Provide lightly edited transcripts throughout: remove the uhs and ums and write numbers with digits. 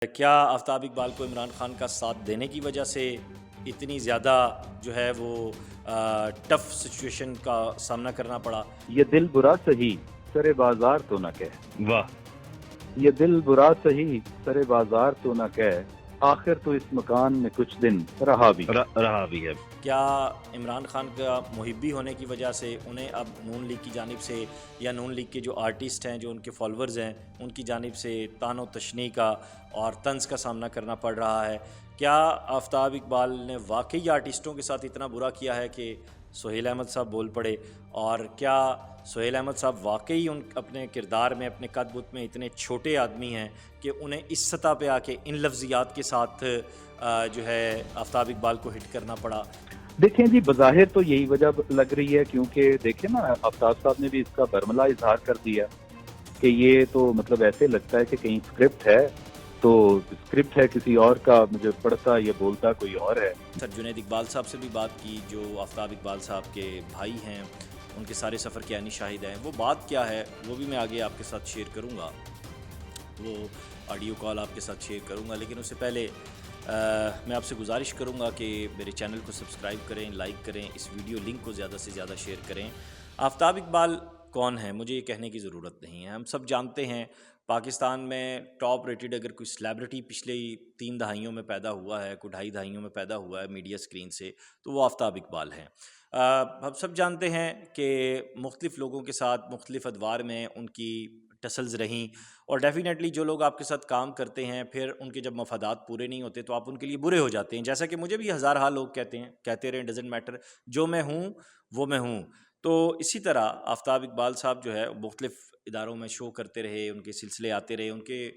کیا آفتاب اقبال کو عمران خان کا ساتھ دینے کی وجہ سے اتنی زیادہ جو ہے وہ ٹف سچویشن کا سامنا کرنا پڑا؟ یہ دل برا سہی سر بازار تو نہ کہہ، واہ، یہ دل برا سہی سر بازار تو نہ کہہ، آخر تو اس مکان میں کچھ دن رہا بھی۔ رہا بھی ہے۔ کیا عمران خان کا محبی ہونے کی وجہ سے انہیں اب نون لیگ کی جانب سے یا نون لیگ کے جو آرٹسٹ ہیں، جو ان کے فالورز ہیں، ان کی جانب سے طعن و تشنیع کا اور طنز کا سامنا کرنا پڑ رہا ہے؟ کیا آفتاب اقبال نے واقعی آرٹسٹوں کے ساتھ اتنا برا کیا ہے کہ سہیل احمد صاحب بول پڑے؟ اور کیا سہیل احمد صاحب واقعی اپنے کردار میں، اپنے قد بت میں اتنے چھوٹے آدمی ہیں کہ انہیں اس سطح پہ آ کے ان لفظیات کے ساتھ جو ہے آفتاب اقبال کو ہٹ کرنا پڑا؟ دیکھیں جی، بظاہر تو یہی وجہ لگ رہی ہے، کیونکہ دیکھیں نا، آفتاب صاحب نے بھی اس کا برملا اظہار کر دیا کہ یہ تو مطلب ایسے لگتا ہے کہ کہیں اسکرپٹ ہے، تو اسکرپٹ ہے کسی اور کا، مجھے پڑھتا یا بولتا کوئی اور ہے۔ سر جنید اقبال صاحب سے بھی بات کی، جو آفتاب اقبال صاحب کے بھائی ہیں، ان کے سارے سفر کے عینی شاہد ہیں۔ وہ بات کیا ہے وہ بھی میں آگے آپ کے ساتھ شیئر کروں گا، وہ آڈیو کال آپ کے ساتھ شیئر کروں گا، لیکن اس سے پہلے میں آپ سے گزارش کروں گا کہ میرے چینل کو سبسکرائب کریں، لائک کریں، اس ویڈیو لنک کو زیادہ سے زیادہ شیئر کریں۔ آفتاب اقبال کون ہے مجھے یہ کہنے کی ضرورت نہیں ہے، ہم سب جانتے ہیں پاکستان میں ٹاپ ریٹڈ اگر کوئی سلیبریٹی پچھلے 3 دہائیوں میں پیدا ہوا ہے، کوئی 2.5 دہائیوں میں پیدا ہوا ہے میڈیا سکرین سے، تو وہ آفتاب اقبال ہیں۔ ہم سب جانتے ہیں کہ مختلف لوگوں کے ساتھ مختلف ادوار میں ان کی ٹسلز رہیں، اور ڈیفینیٹلی جو لوگ آپ کے ساتھ کام کرتے ہیں پھر ان کے جب مفادات پورے نہیں ہوتے تو آپ ان کے لیے برے ہو جاتے ہیں، جیسا کہ مجھے بھی ہزارہا لوگ کہتے رہے ڈزنٹ میٹر، جو میں ہوں وہ میں ہوں۔ تو اسی طرح آفتاب اقبال صاحب جو ہے مختلف اداروں میں شو کرتے رہے، ان کے سلسلے آتے رہے۔ ان کے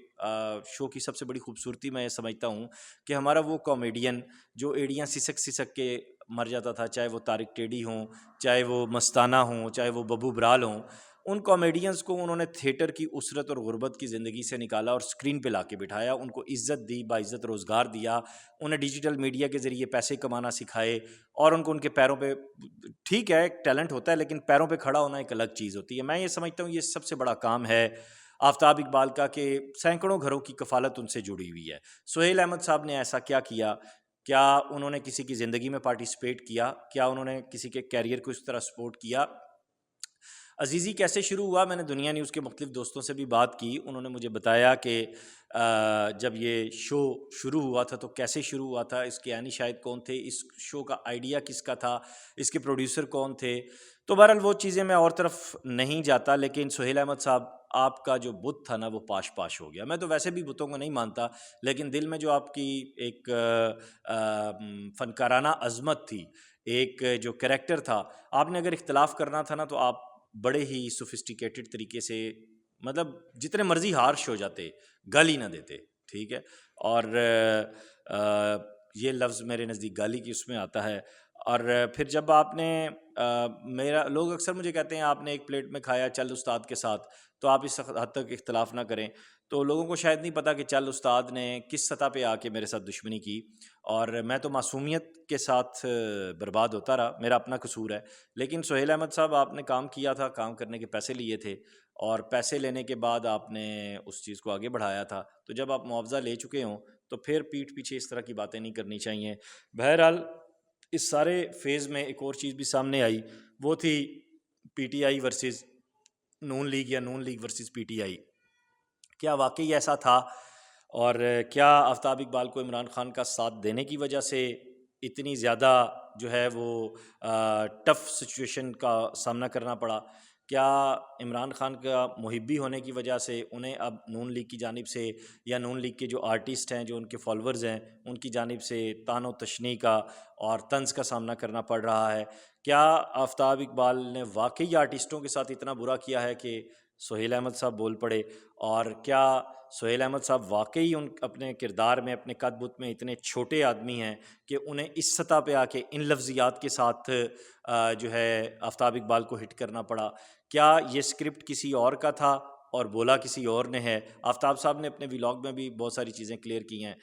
شو کی سب سے بڑی خوبصورتی میں یہ سمجھتا ہوں کہ ہمارا وہ کامیڈین جو ایڑیاں سسک سسک کے مر جاتا تھا، چاہے وہ طارق ٹیڑی ہوں، چاہے وہ مستانہ ہوں، چاہے وہ ببو برال ہوں، ان کامیڈینز کو انہوں نے تھیٹر کی اسرت اور غربت کی زندگی سے نکالا اور سکرین پہ لا کے بٹھایا، ان کو عزت دی، باعزت روزگار دیا، انہیں ڈیجیٹل میڈیا کے ذریعے پیسے کمانا سکھائے، اور ان کو ان کے پیروں پہ، ٹھیک ہے ایک ٹیلنٹ ہوتا ہے لیکن پیروں پہ کھڑا ہونا ایک الگ چیز ہوتی ہے۔ میں یہ سمجھتا ہوں یہ سب سے بڑا کام ہے آفتاب اقبال کا کہ سینکڑوں گھروں کی کفالت ان سے جڑی ہوئی ہے۔ سہیل احمد صاحب نے ایسا کیا کیا؟ کیا انہوں نے کسی کی زندگی میں پارٹیسپیٹ کیا؟ کیا انہوں نے کسی کے کیریئر کو اس طرح سپورٹ کیا؟ عزیزی کیسے شروع ہوا؟ میں نے دنیا نیوز کے مختلف دوستوں سے بھی بات کی، انہوں نے مجھے بتایا کہ جب یہ شو شروع ہوا تھا تو کیسے شروع ہوا تھا، اس کے عینی شاہد کون تھے، اس شو کا آئیڈیا کس کا تھا، اس کے پروڈیوسر کون تھے۔ تو بہرحال وہ چیزیں میں اور طرف نہیں جاتا، لیکن سہیل احمد صاحب آپ کا جو بت تھا نا وہ پاش پاش ہو گیا۔ میں تو ویسے بھی بتوں کو نہیں مانتا، لیکن دل میں جو آپ کی ایک فنکارانہ عظمت تھی، ایک جو کریکٹر تھا، آپ نے اگر اختلاف کرنا تھا نا تو آپ بڑے ہی سوفسٹیکیٹڈ طریقے سے، مطلب جتنے مرضی ہارش ہو جاتے، گالی نہ دیتے، ٹھیک ہے۔ اور یہ لفظ میرے نزدیک گالی کی اس میں آتا ہے۔ اور پھر جب آپ نے لوگ اکثر مجھے کہتے ہیں آپ نے ایک پلیٹ میں کھایا چل استاد کے ساتھ، تو آپ اس حد تک اختلاف نہ کریں۔ تو لوگوں کو شاید نہیں پتا کہ چل استاد نے کس سطح پہ آ کے میرے ساتھ دشمنی کی، اور میں تو معصومیت کے ساتھ برباد ہوتا رہا، میرا اپنا قصور ہے۔ لیکن سہیل احمد صاحب آپ نے کام کیا تھا، کام کرنے کے پیسے لیے تھے، اور پیسے لینے کے بعد آپ نے اس چیز کو آگے بڑھایا تھا، تو جب آپ معاوضہ لے چکے ہوں تو پھر پیٹھ پیچھے اس طرح کی باتیں نہیں کرنی چاہیے۔ بہرحال اس سارے فیز میں ایک اور چیز بھی سامنے آئی، وہ تھی PTI versus Noon League یا Noon League versus PTI. کیا واقعی ایسا تھا؟ اور کیا آفتاب اقبال کو عمران خان کا ساتھ دینے کی وجہ سے اتنی زیادہ جو ہے وہ ٹف سچویشن کا سامنا کرنا پڑا؟ کیا عمران خان کا محبی ہونے کی وجہ سے انہیں اب نون لیگ کی جانب سے یا نون لیگ کے جو آرٹسٹ ہیں، جو ان کے فالورز ہیں، ان کی جانب سے طعن و تشنیع کا اور طنز کا سامنا کرنا پڑ رہا ہے؟ کیا آفتاب اقبال نے واقعی آرٹسٹوں کے ساتھ اتنا برا کیا ہے کہ سہیل احمد صاحب بول پڑے؟ اور کیا سہیل احمد صاحب واقعی اپنے کردار میں، اپنے قد بت میں اتنے چھوٹے آدمی ہیں کہ انہیں اس سطح پہ آ کے ان لفظیات کے ساتھ جو ہے آفتاب اقبال کو ہٹ کرنا پڑا؟ کیا یہ اسکرپٹ کسی اور کا تھا اور بولا کسی اور نے ہے؟ آفتاب صاحب نے اپنے ولاگ میں بھی بہت ساری چیزیں کلیئر کی ہیں،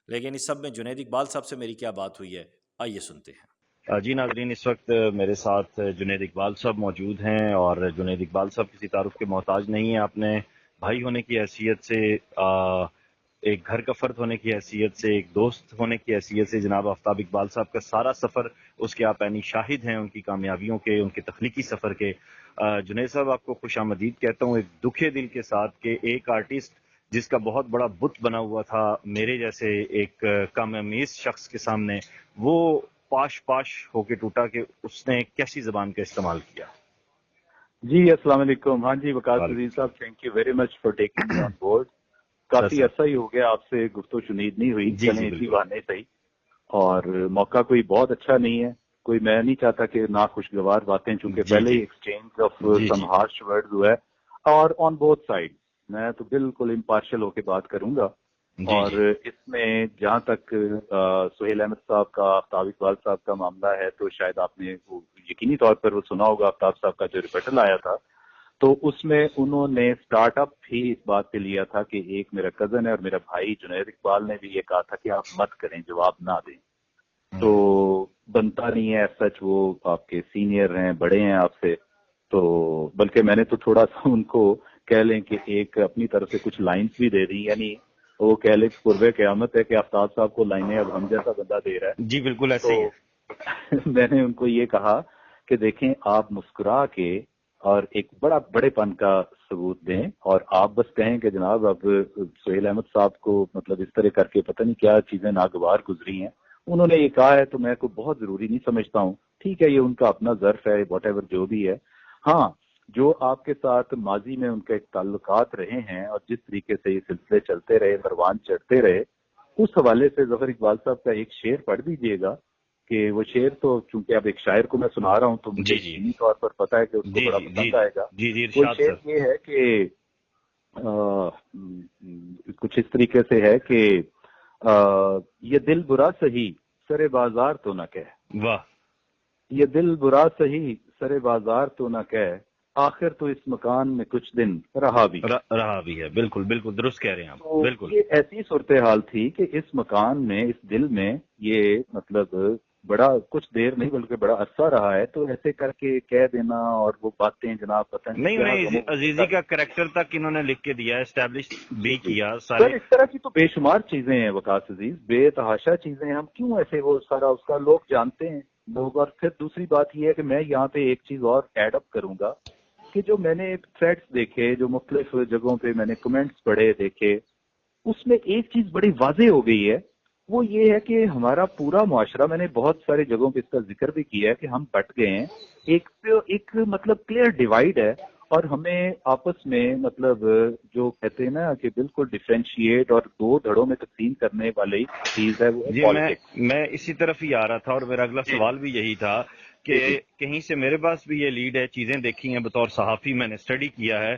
لیکن اس سب میں جنید اقبال صاحب سے میری کیا بات ہوئی ہے، آئیے سنتے ہیں۔ جی ناظرین، اس وقت میرے ساتھ جنید اقبال صاحب موجود ہیں، اور جنید اقبال صاحب کسی تعارف کے محتاج نہیں ہیں۔ آپ نے بھائی ہونے کی حیثیت سے ایک گھر کا فرد ہونے کی حیثیت سے، ایک دوست ہونے کی حیثیت سے جناب آفتاب اقبال صاحب کا سارا سفر، اس کے آپ عینی شاہد ہیں، ان کی کامیابیوں کے، ان کے تخلیقی سفر کے۔ جنید صاحب آپ کو خوش آمدید کہتا ہوں ایک دکھے دل کے ساتھ کہ ایک آرٹسٹ جس کا بہت بڑا بت بنا ہوا تھا میرے جیسے ایک کم امیز شخص کے سامنے، وہ پاش پاش ہو کے ٹوٹا کہ اس نے کیسی زبان کا استعمال کیا۔ جی السلام علیکم۔ ہاں جی Waqas Aziz sahab, thank you very much for taking me on board. کافی عرصہ ہی ہو گیا آپ سے گفتگو شنید نہیں ہوئی، چلیں اسی بہانے صحیح، اور موقع کوئی بہت اچھا نہیں ہے، کوئی میں نہیں چاہتا کہ ناخوشگوار باتیں، چونکہ پہلے ہی exchange of some harsh word ہوا ہے، اور آن بوتھ سائڈ میں تو بالکل امپارشل ہو کے بات کروں گا۔ اور اس میں جہاں تک سہیل احمد صاحب کا، آفتاب اقبال صاحب کا معاملہ ہے، تو شاید آپ نے یقینی طور پر وہ سنا ہوگا، آفتاب صاحب کا جو ریپٹل آیا تھا، تو اس میں انہوں نے سٹارٹ اپ ہی اس بات پہ لیا تھا کہ ایک میرا کزن ہے اور میرا بھائی جنید اقبال نے بھی یہ کہا تھا کہ آپ مت کریں، جواب نہ دیں، تو بنتا نہیں ہے سچ، وہ آپ کے سینئر ہیں، بڑے ہیں آپ سے، تو بلکہ میں نے تو تھوڑا سا ان کو کہہ لیں کہ ایک اپنی طرف سے کچھ لائنز بھی دے دی، یعنی وہ کہہ لیں کہ قرب قیامت ہے کہ آفتاب صاحب کو لائنیں اب ہم جیسا بندہ دے رہا ہے۔ جی بالکل ایسے ہی ہے۔ میں نے ان کو یہ کہا کہ دیکھیں آپ مسکرا کے اور ایک بڑے پن کا ثبوت دیں، اور آپ بس کہیں کہ جناب اب سہیل احمد صاحب کو مطلب اس طرح کر کے پتہ نہیں کیا چیزیں ناگوار گزری ہیں، انہوں نے یہ کہا ہے تو میں کو بہت ضروری نہیں سمجھتا ہوں، ٹھیک ہے یہ ان کا اپنا ظرف ہے، واٹ ایور جو بھی ہے۔ ہاں جو آپ کے ساتھ ماضی میں ان کے تعلقات رہے ہیں اور جس طریقے سے یہ سلسلے چلتے رہے، پروان چڑھتے رہے، اس حوالے سے ظفر اقبال صاحب کا ایک شعر پڑھ دیجئے گا، کہ وہ شعر تو چونکہ اب ایک شاعر کو میں سنا رہا ہوں تو مجھے یقینی طور پر پتہ ہے کہ اس کو بڑا پسند آئے گا۔ وہ شعر یہ ہے کہ کچھ اس طریقے سے ہے کہ یہ دل برا سہی سر بازار تو نہ کہہ، واہ، یہ دل برا سہی سر بازار تو نہ کہہ، آخر تو اس مکان میں کچھ دن رہا بھی ہے۔ بالکل بالکل درست کہہ رہے ہیں آپ، بالکل۔ یہ ایسی صورتحال تھی کہ اس مکان میں، اس دل میں یہ مطلب بڑا کچھ دیر نہیں بلکہ بڑا عرصہ رہا ہے، تو ایسے کر کے کہہ دینا اور وہ باتیں جناب پتہ نہیں عزیزی کا کریکٹر تک انہوں نے لکھ کے دیا، اسٹیبلش بھی کیا سر، اس طرح کی تو بے شمار چیزیں ہیں وقاص عزیز، بے تحاشا چیزیں، ہم کیوں ایسے وہ سارا اس کا لوگ جانتے ہیں لوگ۔ اور پھر دوسری بات یہ ہے کہ میں یہاں پہ ایک چیز اور ایڈ اپ کروں گا کہ جو میں نے تھریڈز دیکھے، جو مختلف جگہوں پہ میں نے کمنٹس پڑھے دیکھے، اس میں ایک چیز بڑی واضح ہو گئی ہے، وہ یہ ہے کہ ہمارا پورا معاشرہ، میں نے بہت ساری جگہوں پہ اس کا ذکر بھی کیا ہے کہ ہم بٹ گئے ہیں، ایک مطلب کلیئر ڈیوائیڈ ہے، اور ہمیں آپس میں مطلب جو کہتے ہیں نا کہ بالکل ڈیفرینشیٹ اور دو دھڑوں میں تقسیم کرنے والی چیز ہے، وہ ہے پالیٹکس۔ میں اسی طرف ہی آ رہا تھا، اور میرا اگلا سوال بھی یہی تھا کہ کہیں سے میرے پاس بھی یہ لیڈ ہے، چیزیں دیکھی ہیں بطور صحافی، میں نے اسٹڈی کیا ہے،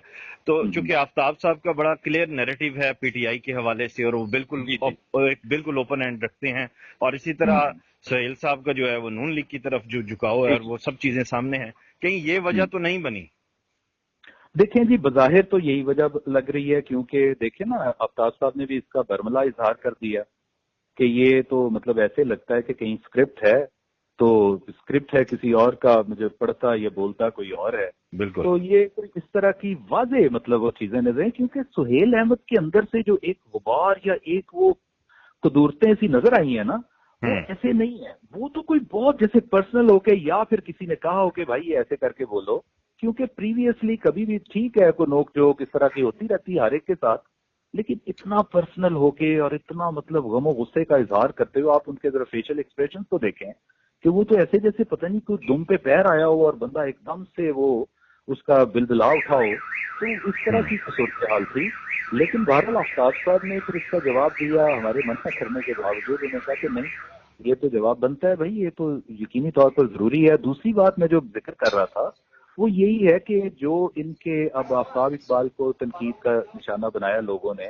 تو چونکہ آفتاب صاحب کا بڑا کلیئر نیریٹو ہے پی ٹی آئی کے حوالے سے، اور وہ بالکل اوپن اینڈ رکھتے ہیں، اور اسی طرح سہیل صاحب کا جو ہے وہ نون لیگ کی طرف جو جھکاؤ ہے، اور وہ سب چیزیں سامنے ہیں، کہیں یہ وجہ تو نہیں بنی؟ دیکھیں جی، بظاہر تو یہی وجہ لگ رہی ہے، کیونکہ دیکھیں نا آفتاب صاحب نے بھی اس کا برملا اظہار کر دیا کہ یہ تو مطلب ایسے لگتا ہے کہ کہیں اسکرپٹ ہے، تو اسکرپٹ ہے کسی اور کا، مجھے پڑھتا یا بولتا کوئی اور ہے۔ بالکل۔ تو یہ اس طرح کی واضح مطلب وہ چیزیں نظر ہیں، کیونکہ سہیل احمد کے اندر سے جو ایک غبار یا ایک وہ قدورتیں سی نظر آئی ہیں نا، وہ ایسے نہیں ہے، وہ تو کوئی بہت جیسے پرسنل ہو کے، یا پھر کسی نے کہا ہو کہ بھائی یہ ایسے کر کے بولو، کیونکہ پریویسلی کبھی بھی ٹھیک ہے کوئی نوک جوک اس طرح کی ہوتی رہتی ہے ہر ایک کے ساتھ، لیکن اتنا پرسنل ہو کے اور اتنا مطلب غم و غصے کا اظہار کرتے ہوئے آپ ان کے ذرا فیشل ایکسپریشن تو دیکھیں کہ وہ تو ایسے جیسے پتہ نہیں کوئی دم پہ پیر آیا ہو اور بندہ ایک دم سے وہ اس کا بلبلا اٹھا ہو، تو اس طرح کی صورتحال تھی۔ لیکن بہرحال آفتاب صاحب نے پھر اس کا جواب دیا، ہمارے منع کرنے کے باوجود انہوں نے کہا کہ نہیں یہ تو جواب بنتا ہے بھائی، یہ تو یقینی طور پر ضروری ہے۔ دوسری بات میں جو ذکر کر رہا تھا وہ یہی ہے کہ جو ان کے اب آفتاب اقبال کو تنقید کا نشانہ بنایا لوگوں نے،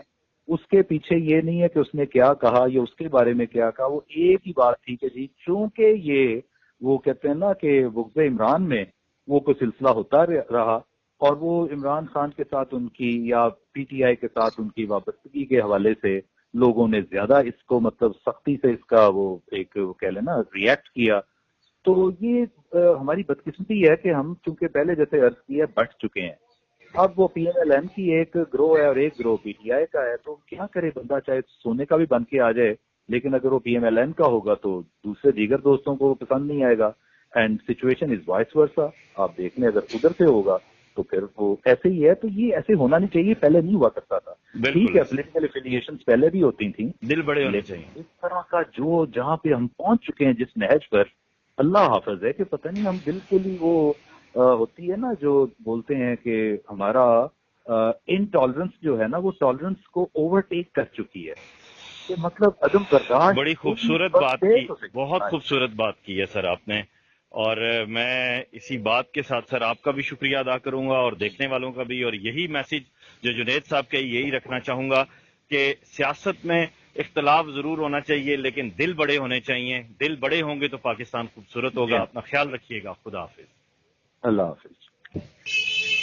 اس کے پیچھے یہ نہیں ہے کہ اس نے کیا کہا یا اس کے بارے میں کیا کہا، وہ ایک ہی بات تھی کہ جی چونکہ یہ وہ کہتے ہیں نا کہ بغض عمران میں وہ کوئی سلسلہ ہوتا رہا، اور وہ عمران خان کے ساتھ ان کی یا پی ٹی آئی کے ساتھ ان کی وابستگی کے حوالے سے لوگوں نے زیادہ اس کو مطلب سختی سے اس کا وہ ایک کہہ لینا ریئیکٹ کیا، تو یہ ہماری بدقسمتی ہے کہ ہم چونکہ پہلے جیسے عرض کیا بٹ چکے ہیں، اب وہ PMLN کی ایک گروہ ہے اور ایک گروہ PTI کا ہے, تو کیا کرے بندہ, چاہے سونے کا بھی بن کے آ جائے, لیکن اگر وہ PMLN کا ہوگا تو دوسرے دیگر دوستوں کو پسند نہیں آئے گا. And situation is vice versa. آپ دیکھ لیں اگر ادھر سے ہوگا تو پھر وہ ایسے ہی ہے. تو یہ ایسے ہونا نہیں چاہیے, پہلے نہیں ہوا کرتا تھا. ٹھیک ہے پولیٹیکل افیلیشنز پہلے بھی ہوتی تھیں, دل بڑے ہونے چاہیے. اس طرح کا جو جہاں پہ ہم پہنچ چکے ہیں جس نہج پر, اللہ حافظ ہے کہ پتہ نہیں ہم بالکل ہی وہ ہوتی ہے نا جو بولتے ہیں کہ ہمارا انٹالرنس جو ہے نا وہ ٹالرنس کو اوورٹیک کر چکی ہے. کہ مطلب عدم برداشت. بڑی خوبصورت بات کی, بہت خوبصورت بات کی ہے سر آپ نے. اور میں اسی بات کے ساتھ سر آپ کا بھی شکریہ ادا کروں گا اور دیکھنے والوں کا بھی, اور یہی میسج جو جنید صاحب کا یہی رکھنا چاہوں گا کہ سیاست میں اختلاف ضرور ہونا چاہیے لیکن دل بڑے ہونے چاہیے. دل بڑے ہوں گے تو پاکستان خوبصورت ہوگا. اپنا خیال رکھیے گا. خدا حافظ. اللہ حافظ.